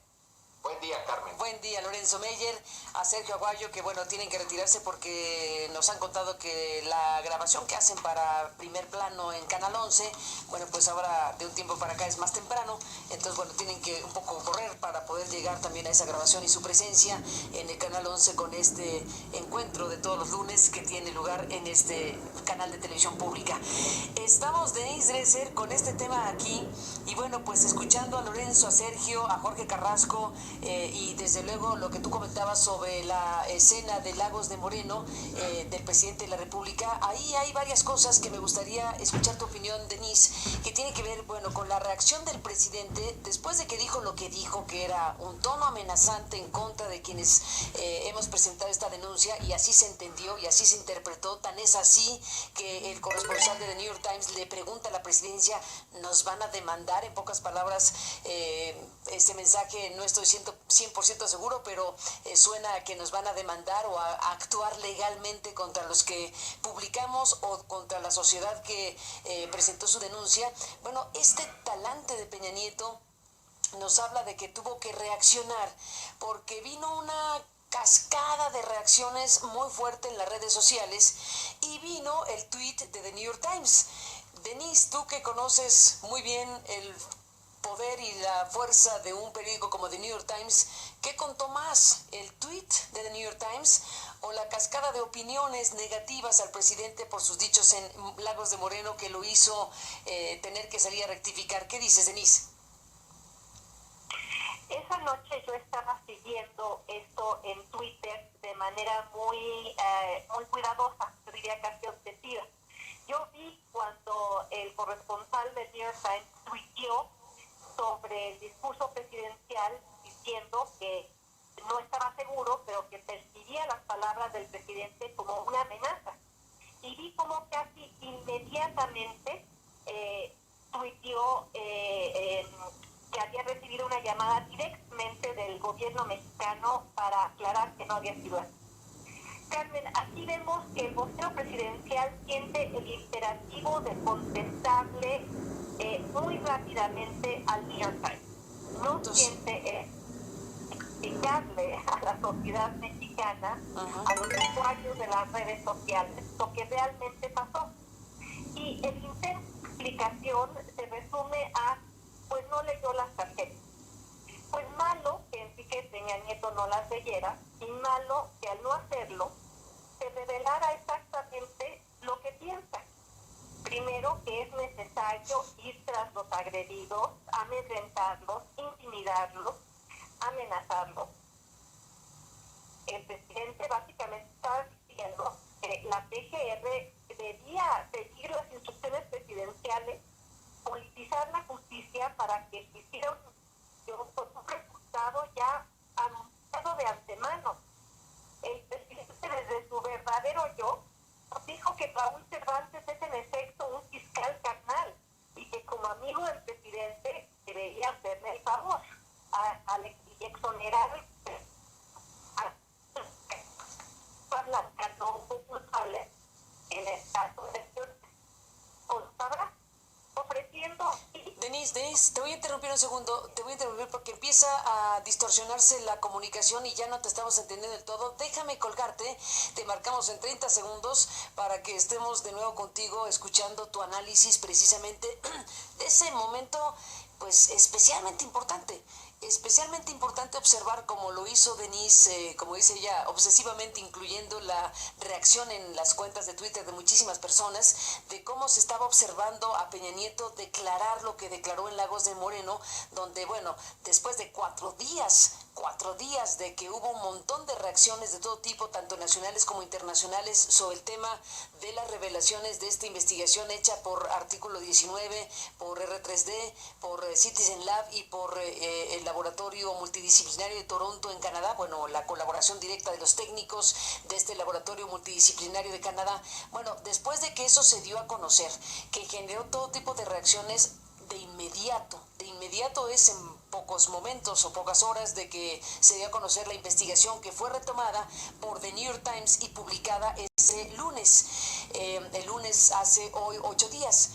Buen día, Carmen. Buen día, Lorenzo Meyer, a Sergio Aguayo, que bueno, tienen que retirarse porque nos han contado que la grabación que hacen para Primer Plano en Canal 11, bueno, pues ahora de un tiempo para acá es más temprano, entonces bueno, tienen que un poco correr para poder llegar también a esa grabación y su presencia en el Canal 11 con este encuentro de todos los lunes que tiene lugar en este canal de televisión pública. Estamos, Denise Dresser, con este tema aquí, y bueno, pues escuchando a Lorenzo, a Sergio, a Jorge Carrasco, y desde luego lo que tú comentabas sobre la escena de Lagos de Moreno, del presidente de la República, ahí hay varias cosas que me gustaría escuchar tu opinión, Denise, que tiene que ver, bueno, con la reacción del presidente después de que dijo lo que dijo, que era un tono amenazante en contra de quienes hemos presentado esta denuncia, y así se entendió y así se interpretó. Tan es así que el corresponsal de The New York Times le pregunta a la presidencia: ¿nos van a demandar? En pocas palabras, este mensaje no estoy 100% seguro, pero suena a que nos van a demandar o a actuar legalmente contra los que publicamos o contra la sociedad que presentó su denuncia. Bueno, este talante de Peña Nieto nos habla de que tuvo que reaccionar porque vino una cascada de reacciones muy fuerte en las redes sociales y vino el tweet de The New York Times. Denise, tú que conoces muy bien el poder y la fuerza de un periódico como The New York Times, ¿qué contó más? ¿El tweet de The New York Times o la cascada de opiniones negativas al presidente por sus dichos en Lagos de Moreno que lo hizo tener que salir a rectificar? ¿Qué dices, Denise? Esa noche yo estaba siguiendo esto en Twitter de manera muy cuidadosa, yo diría casi obsesiva. Yo vi cuando el corresponsal de New York Times tuiteó sobre el discurso presidencial diciendo que no estaba seguro, pero que percibía las palabras del presidente como una amenaza. Y vi como casi inmediatamente tuiteó que había recibido una llamada directamente del gobierno mexicano para aclarar que no había sido así. Carmen, aquí vemos que el vocero presidencial siente el imperativo de contestarle muy rápidamente al New York Times. No siente explicarle a la sociedad mexicana, a los usuarios de las redes sociales, lo que realmente pasó. Y el intento de explicación se resume a, pues no leyó las tarjetas. Pues malo que Enrique Peña Nieto no las leyera, y malo que al no hacerlo se revelara exactamente lo que piensa. Primero, que es necesario ir tras los agredidos, amedrentarlos, intimidarlos, amenazarlos. El presidente básicamente estaba diciendo que la PGR debía seguir las instrucciones presidenciales, politizar la justicia para que existiera un resultado ya anunciado de antemano. El presidente, desde su verdadero yo, dijo que Raúl Cervantes es en efecto un fiscal carnal y que como amigo del presidente debería hacerle el favor y exonerar a no culpable en el caso de ofreciendo. Denise, te voy a interrumpir un segundo, porque empieza a distorsionarse la comunicación y ya no te estamos entendiendo del todo. Déjame colgarte, te marcamos en 30 segundos para que estemos de nuevo contigo escuchando tu análisis precisamente de ese momento, pues especialmente importante observar como lo hizo Denise, como dice ella, obsesivamente incluyendo la reacción en las cuentas de Twitter de muchísimas personas, de cómo se estaba observando a Peña Nieto declarar lo que declaró en Lagos de Moreno, donde, bueno, después de 4 días de que hubo un montón de reacciones de todo tipo, tanto nacionales como internacionales, sobre el tema de las revelaciones de esta investigación hecha por Artículo 19, por R3D, por Citizen Lab y por el Laboratorio Multidisciplinario de Toronto en Canadá, bueno, la colaboración directa de los técnicos de este Laboratorio Multidisciplinario de Canadá. Bueno, después de que eso se dio a conocer, que generó todo tipo de reacciones de inmediato es en pocos momentos o pocas horas de que se dio a conocer la investigación que fue retomada por The New York Times y publicada ese lunes. el lunes hace hoy 8 días.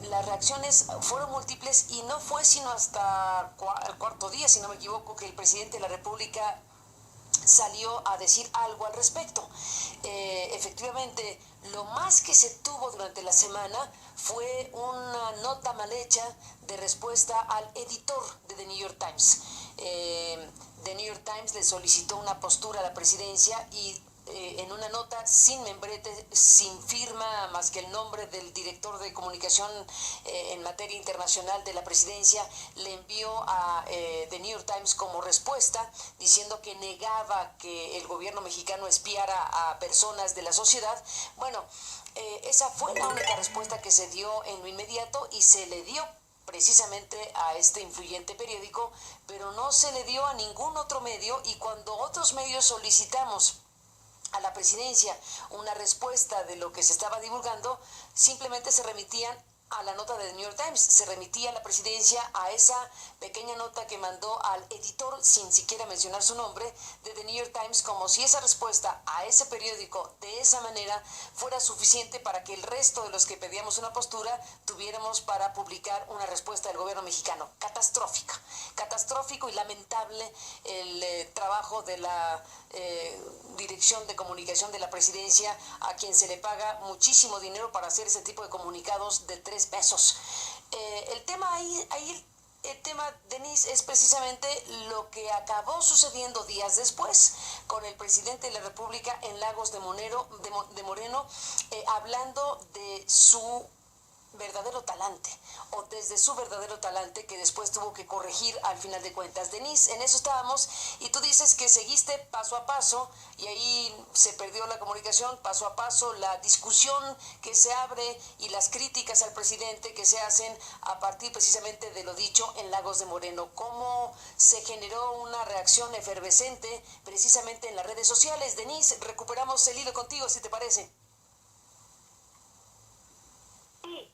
Las reacciones fueron múltiples y no fue sino hasta el cuarto día, si no me equivoco, que el presidente de la República salió a decir algo al respecto. Efectivamente, lo más que se tuvo durante la semana fue una nota mal hecha de respuesta al editor de The New York Times. The New York Times le solicitó una postura a la presidencia y en una nota sin membrete, sin firma más que el nombre del director de comunicación en materia internacional de la presidencia, le envió a The New York Times como respuesta diciendo que negaba que el gobierno mexicano espiara a personas de la sociedad. Bueno, esa fue la única respuesta que se dio en lo inmediato y se le dio precisamente a este influyente periódico, pero no se le dio a ningún otro medio, y cuando otros medios solicitamos a la presidencia una respuesta de lo que se estaba divulgando, simplemente se remitían a la nota de The New York Times, se remitía a la presidencia a esa pequeña nota que mandó al editor, sin siquiera mencionar su nombre, de The New York Times, como si esa respuesta a ese periódico de esa manera fuera suficiente para que el resto de los que pedíamos una postura tuviéramos para publicar una respuesta del gobierno mexicano. Catastrófico y lamentable el trabajo de la Dirección de Comunicación de la Presidencia, a quien se le paga muchísimo dinero para hacer ese tipo de comunicados de 3 pesos. El tema ahí, Denise, es precisamente lo que acabó sucediendo días después con el presidente de la República en Lagos de Moreno, hablando de su verdadero talante, o desde su verdadero talante, que después tuvo que corregir al final de cuentas. Denise, en eso estábamos, y tú dices que seguiste paso a paso, y ahí se perdió la comunicación, paso a paso, la discusión que se abre y las críticas al presidente que se hacen a partir precisamente de lo dicho en Lagos de Moreno. ¿Cómo se generó una reacción efervescente precisamente en las redes sociales? Denise, recuperamos el hilo contigo, si te parece. Sí,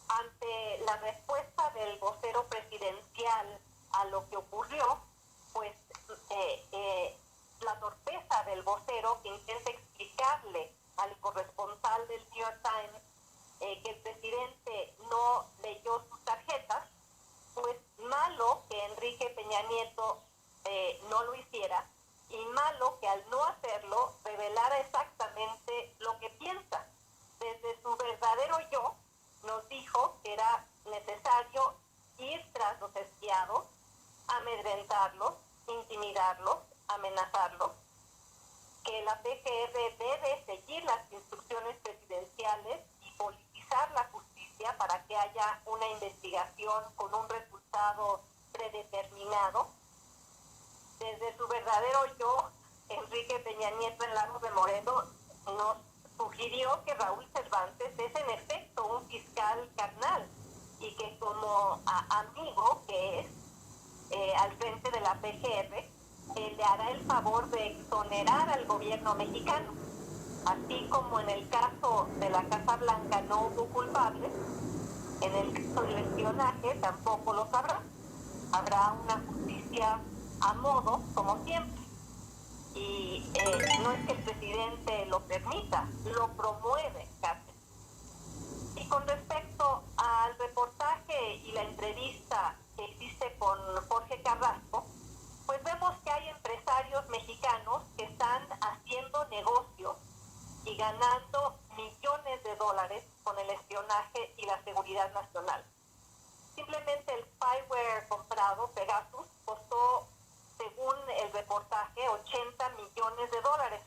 ante la respuesta del vocero presidencial a lo que ocurrió, pues la torpeza del vocero que intenta explicarle al corresponsal del New York Times que el presidente no leyó sus tarjetas, pues malo que Enrique Peña Nieto no lo hiciera, y malo que al no hacerlo revelara exactamente lo que piensa. Desde su verdadero yo nos dijo que era necesario ir tras los espiados, amedrentarlos, intimidarlos, amenazarlos, que la PGR debe seguir las instrucciones presidenciales y politizar la justicia para que haya una investigación con un resultado predeterminado. Desde su verdadero yo, Enrique Peña Nieto en Lagos de Moreno nos sugirió que Raúl Cervantes es en efecto un fiscal carnal y que como amigo que es al frente de la PGR, le hará el favor de exonerar al gobierno mexicano. Así como en el caso de la Casa Blanca no hubo culpables, en el caso del espionaje tampoco lo sabrá. Habrá una justicia a modo, como siempre. Y no es que el presidente lo permita, lo promueve casi. Y con respecto al reportaje y la entrevista que hiciste con Jorge Carrasco, pues vemos que hay empresarios mexicanos que están haciendo negocios y ganando millones de dólares con el espionaje y la seguridad nacional. Simplemente el spyware comprado, Pegasus, costó, según el reportaje, 80 millones de dólares.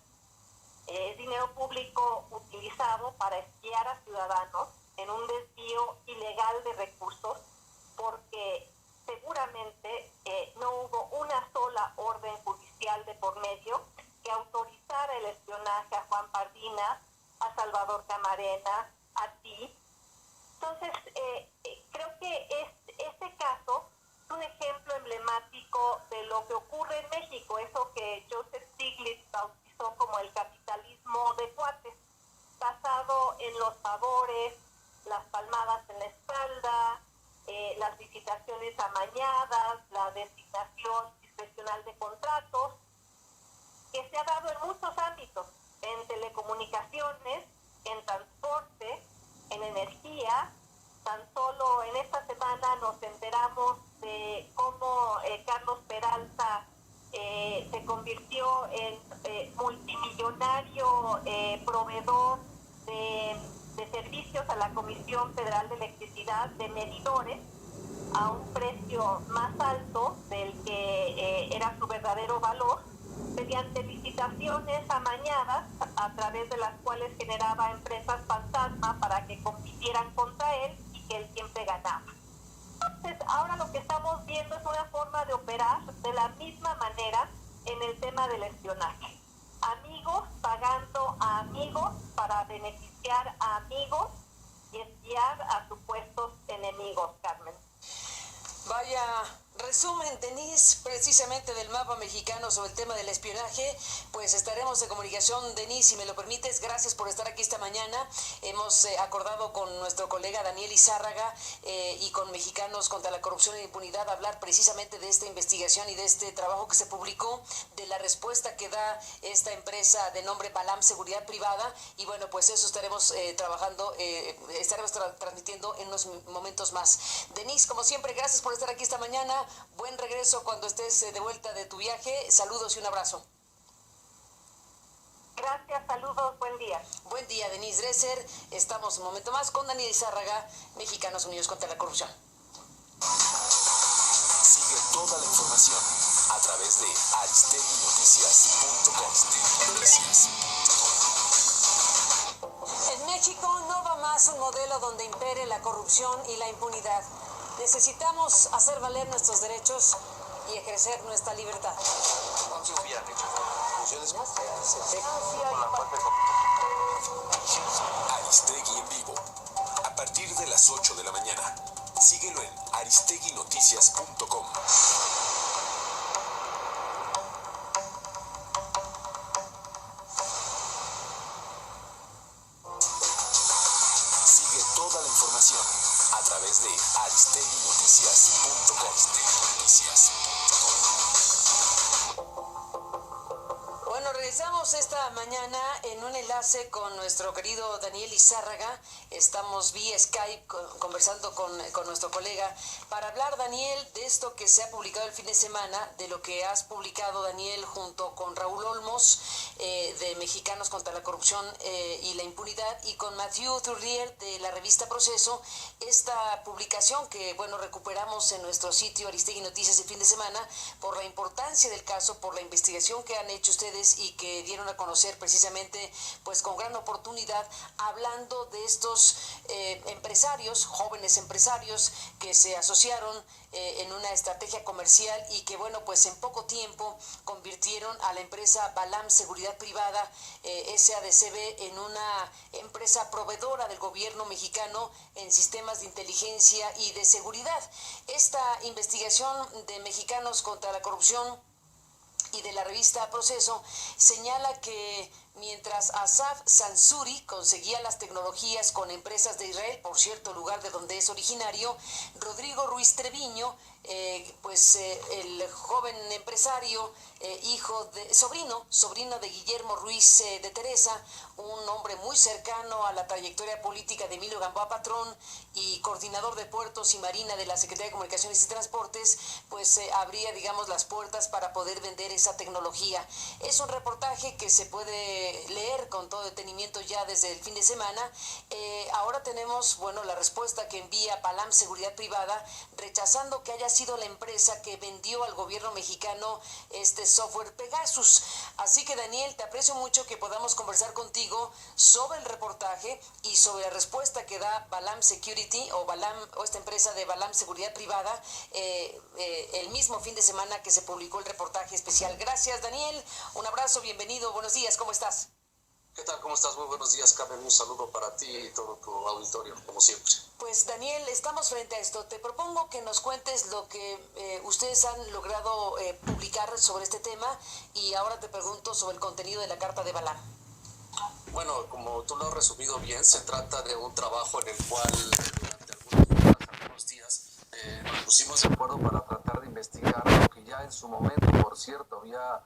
Es dinero público utilizado para espiar a ciudadanos en un desvío ilegal de recursos, porque seguramente no hubo una sola orden judicial de por medio que autorizara el espionaje a Juan Pardina, a Salvador Camarena, a ti. Entonces, creo que este caso es un ejemplo emblemático de lo que ocurre en México, eso que Joseph Stiglitz bautizó como el capitalismo de cuates, basado en los favores, las palmadas en la espalda, las licitaciones amañadas, la designación discrecional de contratos, que se ha dado en muchos ámbitos, en telecomunicaciones, en transporte, en energía. Tan solo en esta semana nos enteramos de cómo Carlos Peralta se convirtió en multimillonario proveedor de servicios a la Comisión Federal de Electricidad, de medidores, a un precio más alto del que era su verdadero valor, mediante licitaciones amañadas a través de las cuales generaba empresas fantasma para que compitieran contra él y que él siempre ganaba. Entonces, ahora lo que estamos viendo es una forma de operar de la misma manera en el tema del espionaje. Amigos pagando a amigos para beneficiar a amigos y espiar a supuestos enemigos, Carmen. Vaya resumen, Denise, precisamente del mapa mexicano sobre el tema del espionaje. Pues estaremos en comunicación, Denise, si me lo permites. Gracias por estar aquí esta mañana. Hemos acordado con nuestro colega Daniel Izárraga y con Mexicanos contra la Corrupción e Impunidad hablar precisamente de esta investigación y de este trabajo que se publicó, de la respuesta que da esta empresa de nombre Balam Seguridad Privada. Y bueno, pues eso estaremos transmitiendo en unos momentos más. Denise, como siempre, gracias por estar aquí esta mañana. Buen regreso cuando estés de vuelta de tu viaje. Saludos y un abrazo. Gracias, saludos, buen día. Buen día, Denise Dresser. Estamos un momento más con Daniel Izárraga, Mexicanos Unidos contra la Corrupción. Sigue toda la información a través de aristeguinoticias.com. En México no va más un modelo donde impere la corrupción y la impunidad. Necesitamos hacer valer nuestros derechos y ejercer nuestra libertad. Aristegui en vivo, a partir de las 8 de la mañana. Síguelo en aristeguinoticias.com. Sigue toda la información a través de aristeguinoticias.com. Bueno, regresamos esta mañana en un enlace con nuestro querido Daniel Izárraga. Estamos vía Skype conversando con nuestro colega para hablar, Daniel, de esto que se ha publicado el fin de semana, de lo que has publicado, Daniel, junto con Raúl Olmos, de Mexicanos contra la Corrupción y la Impunidad, y con Mathieu Tourrier de la revista Proceso. Esta publicación que, bueno, recuperamos en nuestro sitio Aristegui Noticias el fin de semana por la importancia del caso, por la investigación que han hecho ustedes y que dieron a conocer precisamente, pues con gran oportunidad, hablando de estos empresarios, jóvenes empresarios que se asociaron en una estrategia comercial y que, bueno, pues en poco tiempo convirtieron a la empresa Balam Seguridad Privada, SADCB, en una empresa proveedora del gobierno mexicano en sistemas de inteligencia y de seguridad. Esta investigación de Mexicanos contra la Corrupción y de la revista Proceso señala que mientras Asaf Sansuri conseguía las tecnologías con empresas de Israel, por cierto, lugar de donde es originario, Rodrigo Ruiz Treviño, el joven empresario, sobrino de Guillermo Ruiz de Teresa, un hombre muy cercano a la trayectoria política de Emilio Gamboa Patrón y coordinador de Puertos y Marina de la Secretaría de Comunicaciones y Transportes, pues abría, digamos, las puertas para poder vender esa tecnología. Es un reportaje que se puede leer con todo detenimiento ya desde el fin de semana. Ahora tenemos, bueno, la respuesta que envía Balam Seguridad Privada, rechazando que haya sido la empresa que vendió al gobierno mexicano este software Pegasus. Así que, Daniel, te aprecio mucho que podamos conversar contigo sobre el reportaje y sobre la respuesta que da Balam Security o esta empresa de Balam Seguridad Privada el mismo fin de semana que se publicó el reportaje especial. Gracias, Daniel. Un abrazo, bienvenido, buenos días, ¿cómo estás? ¿Qué tal? ¿Cómo estás? Muy buenos días, Carmen. Un saludo para ti y todo tu auditorio, como siempre. Pues, Daniel, estamos frente a esto. Te propongo que nos cuentes lo que ustedes han logrado publicar sobre este tema y ahora te pregunto sobre el contenido de la carta de Balam. Bueno, como tú lo has resumido bien, se trata de un trabajo en el cual durante algunos días nos pusimos de acuerdo para tratar de investigar lo que ya en su momento, por cierto, había